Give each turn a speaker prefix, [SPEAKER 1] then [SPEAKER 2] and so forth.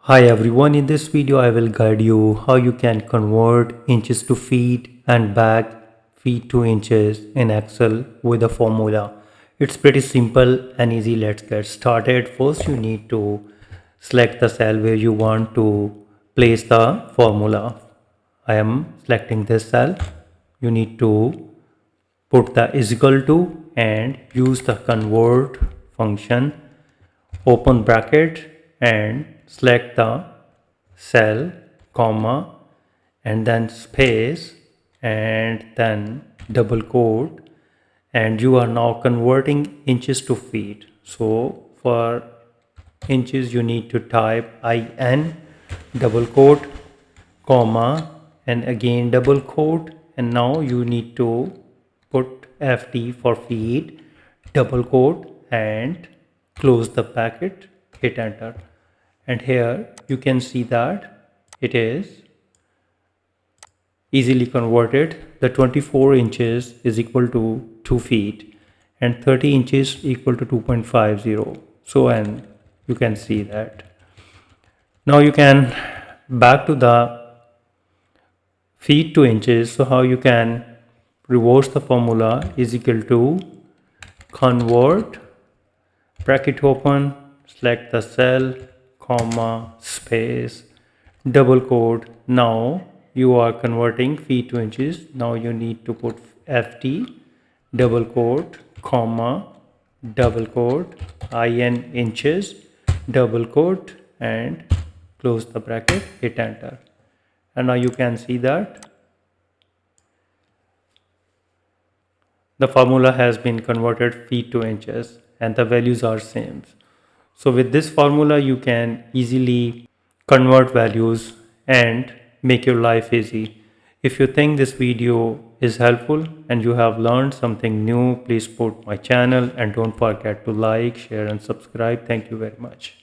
[SPEAKER 1] Hi everyone, in this video I will guide you how you can convert inches to feet and back feet to inches in Excel with a formula. It's pretty simple and easy. Let's get started. First you need to select the cell where you want to place the formula. I am selecting this cell. You need to put the is equal to and use the convert function, open bracket and select the cell, comma, and then space and then double quote, and you are now converting inches to feet. So for inches you need to type in double quote, comma, and again double quote, and now you need to put ft for feet, double quote, and close the bracket, hit enter, and here you can see that it is easily converted. The 24 inches is equal to 2 feet and 30 inches equal to 2.50. So, and you can see that. Now you can back to the feet to inches. So how you can reverse the formula is equal to convert, bracket open, select the cell, comma, space, double quote. Now you are converting feet to inches. Now you need to put ft, double quote, comma, double quote, in inches, double quote, and close the bracket, hit enter, and now you can see that the formula has been converted feet to inches and the values are same. So with this formula you can easily convert values and make your life easy. If you think this video is helpful and you have learned something new, please support my channel and don't forget to like, share and subscribe. Thank you very much.